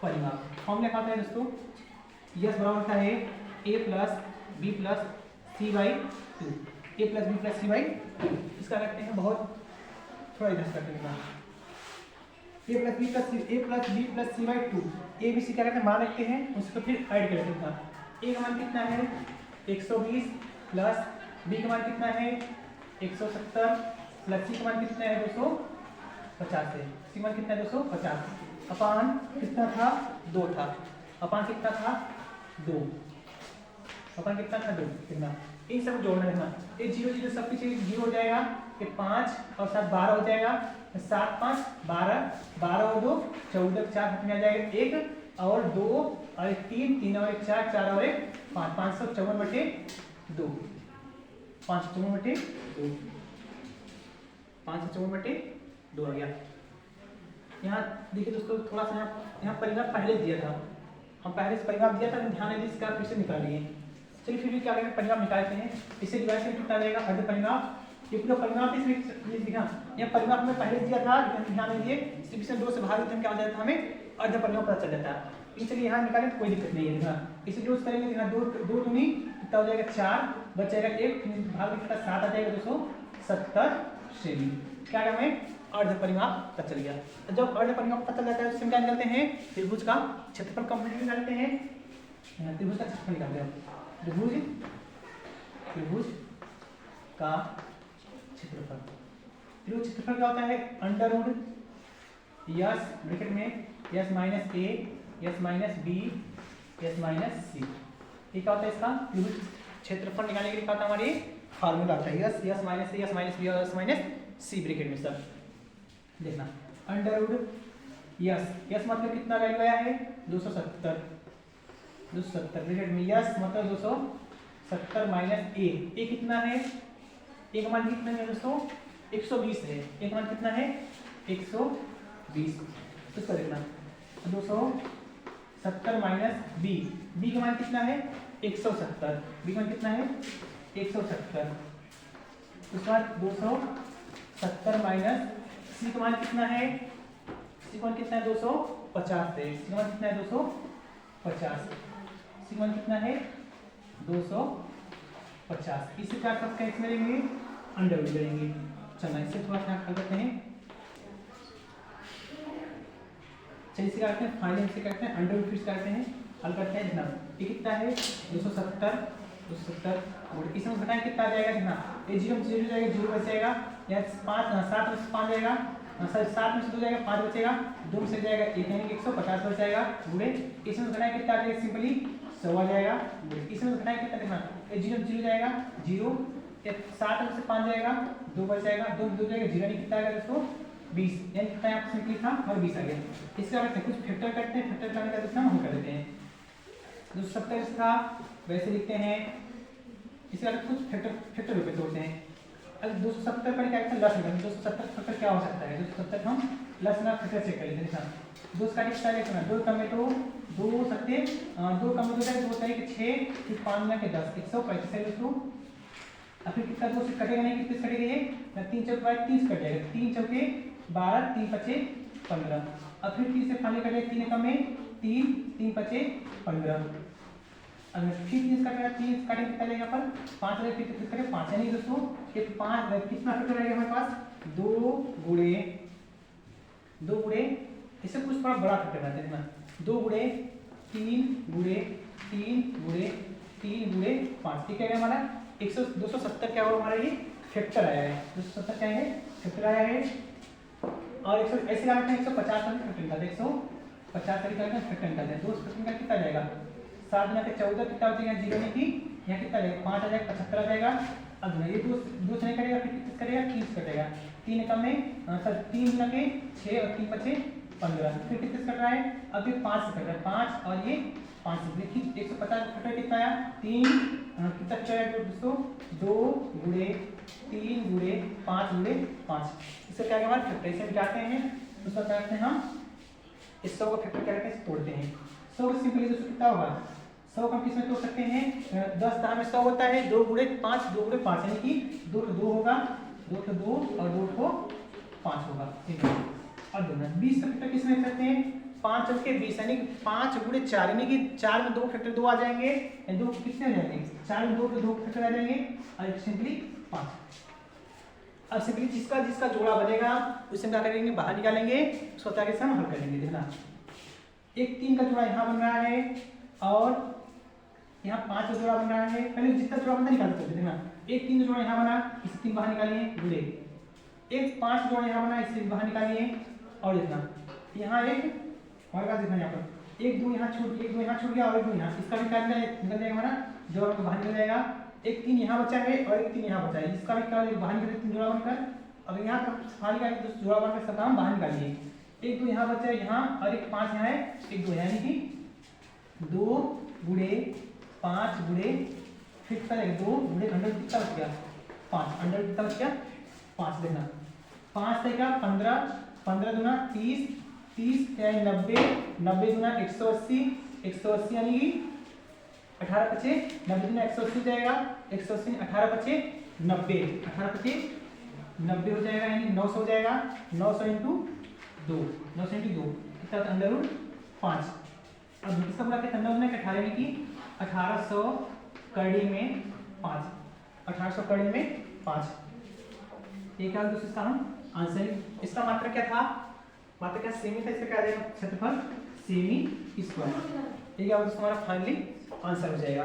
फॉर्मूला क्या होता है दोस्तों, यस बराबर होता है a plus B plus C by 2, a plus B plus C by 2। इसका रखते हैं बहुत थोड़ा इधर करते हैं A plus B plus C by 2। A B C क्या करते हैं मान रखते हैं, उसको फिर ऐड कर देते हैं। ए का मान कितना है 120 प्लस बी का मान कितना है 170 प्लस सी का मान कितना है 250 है। सी मान कितना है 250 अपान कितना था 2 था, अपान कितना था 2, अपान कितना था 2। कितना इन सब जोड़ना है, ये 0 0 सब कुछ 0 हो जाएगा, ये 5 और 7 12 हो जाएगा, 7 5 12 12 और 2 14 4 हाथ में आ जाएगा 1 और 2 और 1 3 3 और 1 4 4 और 1 5 554 बटे 2 554 बटे 2 554 बटे 2 आ गया। यहाँ देखिए दोस्तों थोड़ा सा यहाँ परिणाम पहले दिया था, हम पहले से परिणाम दिया था, ध्यान नहीं इसका फिर से निकालिए। चलिए फिर भी क्या करेंगे परिणाम निकालते हैं। इसे डिवाइड से कितना जाएगा अर्ध परिणाम, क्योंकि जो परिणाम इसमें ये दिखा यह परिणाम में पहले दिया था, ध्यान दीजिए डिवीजन 2 से भाग देते हैं क्या हो जाता है हमें अर्ध परिणाम पता चल जाता है। इसलिए यहाँ निकालें तो कोई दिक्कत नहीं है। इसे यूज करेंगे यहाँ 2 दूनी कितना हो जाएगा 4 बच जाएगा 1 भाग कितना 7 आ जाएगा 270 से भी क्या हमें अर्ध परिमाप पता चल गया। जब अर्ध परिमाप पता चल जाता है उससे क्या निकालते हैं त्रिभुज का क्षेत्रफल कंप्लीट निकालते हैं। त्रिभुज का क्षेत्रफल निकालते हैं, त्रिभुज का क्षेत्रफल। त्रिभुज क्षेत्रफल क्या होता है अंडर रूट यस ब्रैकेट में S minus A S minus B S minus C. ये क्या होता है इसका त्रिभुज क्षेत्रफल निकालने के लिए क्या होता है हमारे फार्मूला आता है S S minus A S minus B और यस माइनस सी ब्रैकेट में सब देखना अंडर रूट यस यस मतलब कितना वैल्यू आया है 270 ब्रैकेट में यस मतलब 270 माइनस ए कितना है ए का मान कितना है दोस्तों 120 है, ए का मान कितना है 120 इसको देखना 270 माइनस बी का मान कितना है 170 बी का मान कितना है 170 उसके बाद 270 माइनस सी का मान कितना है सी का मान कितना है 250 है, सी का मान कितना है 250 सी का मान कितना है 250। इसे क्या करते हैं करेंगे अंडर रूट करेंगे। चलना इससे थोड़ा सा हल करते हैं। चलिए इसे करते हैं फाइनल से करते हैं अंडर रूट फिर करते हैं हल करते हैं। जनाब ये कितना है 270 और इसमें घटाएं कितना आ जाएगा जनाब ये 0 0 जाएगा 0 बच जाएगा या 5 7 में से 5 जाएगा 7 में से 2 जाएगा 5 बचेगा 2 में से जाएगा 1 यानी कि 150 बच जाएगा गुणे इसमें घटाएं कितना आ जाएगा सिंपली 100 आ जाएगा। इसमें घटाएं कितना देखना ये 0 0 जाएगा 0 7 में से 5 जाएगा 2 बच जाएगा 2 2 जाएगा 0 यानी कितना आएगा दोस्तों 20 यानी कितना यहाँ सिंपली था और 20 आ गया। इसका करते हैं कुछ फैक्टर करते हैं, फैक्टर करने का दूसरा हम कर देते हैं 270 था वैसे लिखते हैं। इसके बाद कुछ फैक्टर रूप में तोड़ते हैं। अगर 270 पर क्या करते हैं लस में 270 फैक्टर क्या हो सकता है 270 हम लस में फैक्टर चेक कर लेते हैं। 2 का कितना है 2 कम में तो 2 सकते 2 कम में 2 जाए 2 तारीख 6 फिर 5 में के 10 135 है दोस्तों। अब फिर कितना 2 से कटेगा नहीं कितने कटेगा ये 3 चौक 30 कट जाएगा 3 चौके 12 3 पचे 15। अब फिर 3 से फाइनल कटेगा 3 कम में 3 3 पचे 15। अगर फिर 30 कटेगा 30 काटेंगे कितना लगेगा पर 5 रहे फिर 30 कटेगा 5 यानी दोस्तों ये 5 कितना फैक्टर रहेगा हमारे पास 2 गुणे इससे कुछ थोड़ा बड़ा फैक्टर रहता है ना 2 गुणे 3 गुणे 3 गुणे 3 गुणे 5 ठीक है हमारा 270 क्या हुआ हमारा ये फैक्टर आया है 270 क्या है फैक्टर आया है। और 100 ऐसे लगाते हैं 150 का फैक्टर निकालते हैं 150 का निकालते हैं फैक्टर निकालते हैं 2 फैक्टर निकाल कितना जाएगा 7 में 14 कितना हो जाएगा 0 नहीं की यहाँ कितना जाएगा 5 आ जाएगा 75 आ जाएगा। अब ये 2 से नहीं करेगा फिर कितना करेगा 30 कटेगा 3 कम में सर 3 गुना के 6 और 3 बचे 15 फिर कितने कट रहा है अब ये 5 से कट रहा है 5 और ये 5 से देखिए 150 फैक्टर कितना आया 3 कितना चलेगा दोस्तों 2 गुणे 3 गुणे 5 गुणे 5 इससे क्या हमारे फैक्टर इसे मिटाते हैं उसका क्या करते हैं हम इस 100 का फैक्टर क्या करते हैं तोड़ते हैं 100 को सिंपली दोस्तों कितना होगा 100 को हम किसमें तोड़ सकते हैं 10 दाम में 100 होता है 2 गुणे 5 2 गुणे 5 यानी कि 2 को 2 होगा 2 को 2 और 2 को 5 होगा ठीक है। और 20 का फैक्टर किसमें लिख सकते हैं 5 चौके 20 यानी कि 5 गुणे 4 यानी कि 4 में 2 फैक्टर 2 आ जाएंगे 2 कितने हो जाएंगे 4 में 2 के 2 फैक्टर आ जाएंगे और सिंपली 5। अब सिंपली जिसका जिसका जोड़ा बनेगा उससे हम क्या करेंगे, बाहर निकालेंगे, उसको ताकि से हम हल करेंगे। देखना एक 3 का जोड़ा यहाँ बन रहा है और यहाँ 5 का जोड़ा बन रहा है। पहले जितना जोड़ा बनता निकाल सकते। देखना एक 3 का जोड़ा यहाँ बना, इसे 3 बाहर निकालिए, गुणे एक 5 जोड़ा यहाँ बना, इसे बाहर निकालिए। और देखना यहाँ एक और का देखना यहाँ पर 1 2 यहाँ छूट, 1 2 यहाँ छूट गया और 1 2 यहाँ, इसका भी क्या निकल जाएगा हमारा जोड़ा तो बाहर निकल जाएगा। एक 3 यहाँ बचा है और एक 3 यहाँ बचा है, इसका भी क्या बाहर निकल 3 जोड़ा बनकर। अब यहाँ पर बाहर निकालिए तो जोड़ा बनकर सब काम बाहर निकालिए। 1 2 यहाँ बचा है यहाँ और एक 5 यहाँ है, 1 2 यानी कि 2 गुणे 5 गुणे फिर कितना है 2 गुणे 100 कितना बच गया 5, 100 कितना बच गया 5। देखना 5 से क्या 15, 15 दूना 30, 30 क्या है 90, 90 दूना 180, 180 यानी कि 18 पचे 90 दूना 180 जाएगा, 180 18 पचे 90, 18 पचे 90 हो जाएगा यानी 900 हो जाएगा। 900 इंटू 2, 900 इंटू 2 कितना अंडर रूट 5। अब इसका पूरा क्या अंदर में 18 यानी कि 1800 कड़ी में 5, 1800 कड़ी में 5। ये क्या दोस्तों इसका हम आंसर। इसका मात्रा क्या था, मात्रा क्या सेमी था, इसका क्या आ जाएगा क्षेत्रफल सेमी स्क्वायर। ये क्या दोस्तों हमारा फाइनली आंसर हो जाएगा।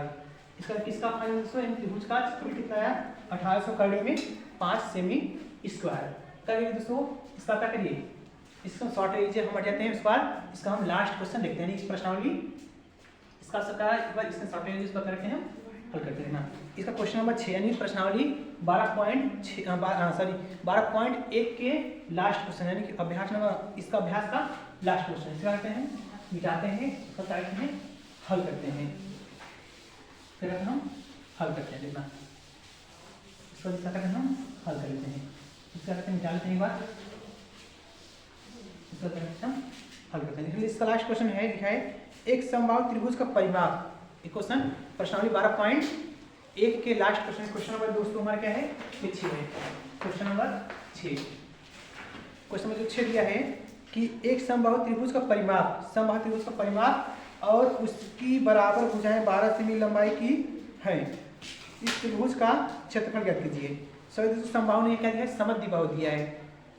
इसका किसका फाइनल दोस्तों त्रिभुज का क्षेत्रफल कितना आया 1800 कड़ी में 5 सेमी स्क्वायर। करिए दोस्तों इसका क्या करिए, इसको शॉर्ट लीजिए, हम हट जाते हैं। इस बार इसका हम लास्ट क्वेश्चन देखते हैं, इस प्रश्नावली इसका सबका एक बार इसका शॉर्ट लीजिए, इसको करके हम हल करते हैं ना। इसका क्वेश्चन नंबर 6 यानी प्रश्नावली 12.1 के लास्ट क्वेश्चन यानी कि अभ्यास नंबर, इसका अभ्यास का लास्ट क्वेश्चन। इसका करते हैं मिटाते हैं, इसको करते हैं हल करते हैं, फिर हम हल करते हैं। देखना इसको इसका करते हैं हम हल कर लेते हैं, इसका करते हैं मिटा लेते हैं एक बार, इसका करते हैं हम हल करते हैं। इसका लास्ट क्वेश्चन है लिखा है एक समबाहु त्रिभुज का परिमाप। एक क्वेश्चन प्रश्नावली 12.1 के लास्ट क्वेश्चन, क्वेश्चन नंबर दोस्तों हमारा क्या है ये 6 है। क्वेश्चन नंबर 6, क्वेश्चन नंबर 6 दिया है कि एक समबाहु त्रिभुज का परिमाप, समबाहु त्रिभुज का परिमाप और उसकी बराबर भुजाएं 12 सेमी लंबाई की है, इस त्रिभुज का क्षेत्रफल ज्ञात कीजिए। सभी दोस्तों समबाहु ने क्या दिया है समद्विबाहु दिया है,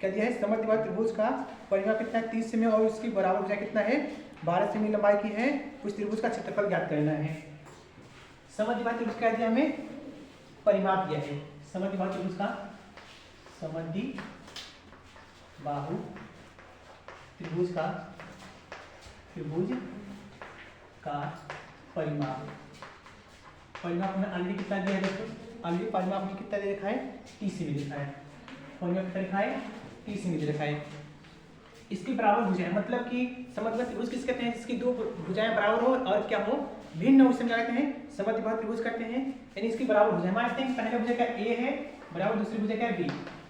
क्या दिया है समद्विबाहु त्रिभुज का परिमाप कितना है 30 सेमी और उसकी बराबर भुजाएं कितना है 12 सेमी लंबाई की है, उस त्रिभुज का क्षेत्रफल ज्ञात करना है। समद्विबाहु त्रिभुज क्या दिया हमें परिमाप दिया है, समद्विबाहु त्रिभुज का समद्विबाहु त्रिभुज का परिमाप, परिमाप हमने ऑलरेडी कितना दिया है दोस्तों, ऑलरेडी परिमाप में कितना दे रखा है 30 सेमी लिखा है, परिमाप कितना लिखा है 30 सेमी दे रखा है। इसकी बराबर भुजाएं मतलब कि समद्विबाहु त्रिभुज किस कहते हैं जिसकी दो भुजाएं बराबर हो और क्या हो भिन्न हो, उसे क्या कहते हैं समद्विबाहु त्रिभुज कहते हैं। यानी इसकी बराबर भुजाएं मानते हैं पहले भुजा क्या a है बराबर दूसरी भुजा क्या है b,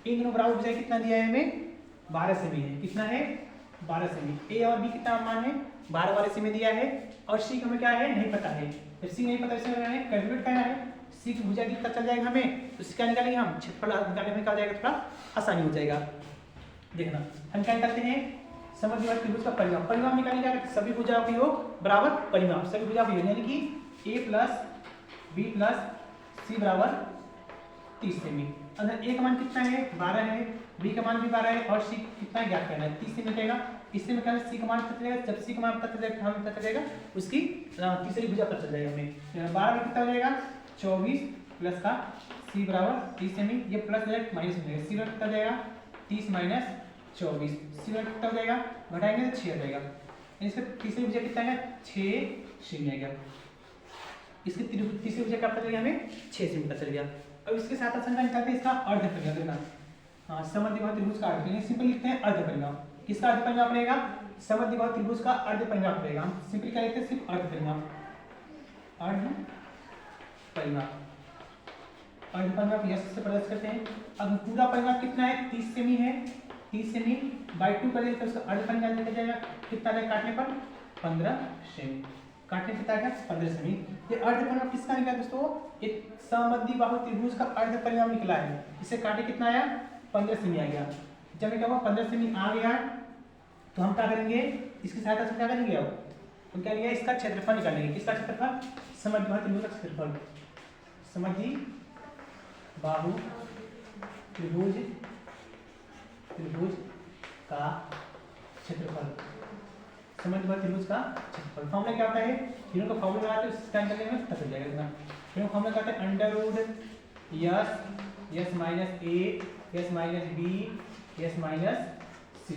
इन दोनों बराबर भुजाएं कितना दिया है हमें 12 सेमी है, कितना है 12 सेमी। a और b कितना मान है 12 सेमी दिया है और c हमें क्या है नहीं पता है, जब c नहीं पता इसे कैलकुलेट करना है, c की भुजा कितना चल जाएगा हमें तो इसका निकालेंगे हम, क्षेत्रफल निकालने में क्या हो जाएगा थोड़ा आसानी हो जाएगा। देखना हम क्या निकालते हैं समद्विबाहु त्रिभुज का परिमाप, परिमाप निकालने का सभी भुजाओं के योग बराबर परिमाप, सभी भुजाओं के योग यानी कि a plus b plus c बराबर 30 सेमी। अगर a का मान कितना है 12 है, b का मान भी 12 है और c कितना ज्ञात करना है 30 सेमी मिलेगा। इससे में क्या c का मान पता चलेगा, जब c का मान पता चलेगा हमें पता चलेगा उसकी तीसरी भुजा पता चल जाएगा हमें। 12 में कितना हो जाएगा 24 प्लस का c बराबर 30 सेमी, ये प्लस हो जाएगा माइनस हो जाएगा, c बराबर कितना हो जाएगा 30 माइनस 24, सी बराबर कितना हो जाएगा घटाएंगे तो 6 आ जाएगा, इसका तीसरी भुजा कितना है 6 सेमी आएगा, इसकी तीसरी भुजा क्या पता चल गया हमें 6 सेमी पता चल गया। अब इसके साथ आसान निकालते हैं इसका अर्ध परिमाप। देखना हाँ समद्विबाहु त्रिभुज का अर्ध परिमाप सिंपल लिखते हैं अर्ध परिमाप, किसका अर्ध परिमाप रहेगा समद्विबाहु त्रिभुज का अर्ध परिमाप रहेगा। हम सिंपल क्या लिखते हैं सिर्फ अर्ध परिमाप, अर्ध परिमाप, अर्ध परिमाप यह से प्रदर्शित करते हैं। अब पूरा परिमाप कितना है 30 सेमी है, 30 सेमी बाई 2 करेंगे तो उसका अर्ध परिमाप निकल जाएगा कितना है काटने पर 15 सेमी, काटने कितना आएगा 15 सेमी। ये अर्ध परिमाप किसका निकला दोस्तों एक समद्विबाहु त्रिभुज का अर्ध परिमाप निकला है, इसे काटे कितना आया 15 सेमी आ गया। जब क्या हुआ 15 सेमी आ गया तो हम क्या करेंगे इसकी सहायता से क्या करेंगे अब तो क्या करेंगे इसका क्षेत्रफल निकालेंगे, किसका क्षेत्रफल समद्विबाहु त्रिभुज का क्षेत्रफल, समद्विबाहु त्रिभुज का क्षेत्रफल, समद्विबाहु त्रिभुज का क्षेत्रफल। फॉर्मूला क्या होता है, तीनों का फॉर्मूला लगाते हैं, उस टाइम करने में खत्म हो जाएगा। तीनों फॉर्मूला क्या होता है, under root S minus A S minus B S minus C.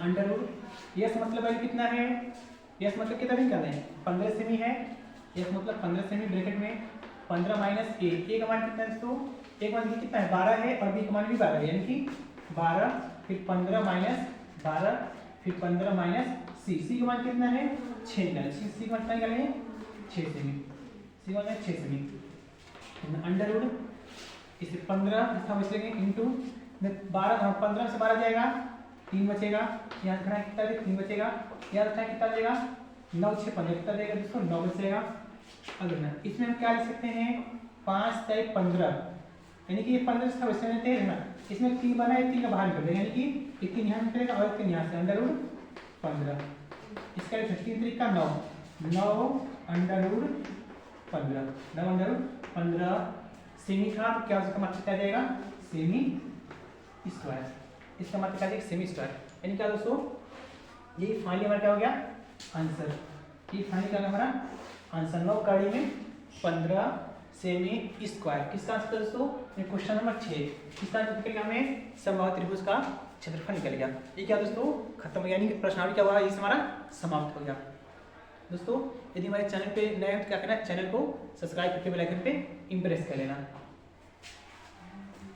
Under root S मतलब वैल्यू कितना है, यस मतलब कितना भी करना है 15 सेमी है, यस मतलब 15 सेमी ब्रैकेट में 15 माइनस ए का मान कितना है दोस्तों, ए का मान कितना है 12 है और बी का मान भी 12 है, यानी कि 12 फिर 15 माइनस 12 फिर 15 माइनस सी का मान कितना है 6 निकालें, सी का मान कितना निकालें 6 सेमी, सी का मान 6 सेमी। अंडर रूट इसे 15 इसका हम लेंगे इंटू 12, 15 से 12 जाएगा 3 बचेगा, यहाँ रखना है कितना 3 बचेगा, यहाँ रखना है कितना बचेगा 9 6 15 कितना देगा दोस्तों 9 बचेगा। अगर ना इसमें हम क्या लिख सकते हैं 5 से 15, यानी कि ये 15 से वैसे लेते हैं ना, इसमें 3 बना है 3 का बाहर निकल देगा, यानी कि 1 3 यहाँ निकलेगा और 1 3 यहाँ से, अंडर रूट 15 इसका 3 3 का 9 अंडर रूट 15 9 अंडर रूट 15 सेमी था तो क्या उसका मतलब क्या जाएगा सेमी स्क्वायर, इसका मतलब क्या जाएगा सेमी स्क्वायर, यानी क्या दोस्तों ये फाइनली हमारा क्या हो गया आंसर, ये फाइनली क्या हमारा आंसर 9 कड़ी में 15 सेमी स्क्वायर। किसका आंसर दोस्तों, ये क्वेश्चन नंबर 6, किसका आंसर निकल गया हमें समबाहु त्रिभुज का क्षेत्रफल निकल गया। ये क्या दोस्तों खत्म हो गया, यानी कि प्रश्नावली क्या हुआ ये हमारा समाप्त हो गया। दोस्तों यदि हमारे चैनल पे नए हो तो क्या करना है, चैनल को सब्सक्राइब करके बेल आइकन पे इम्प्रेस कर लेना।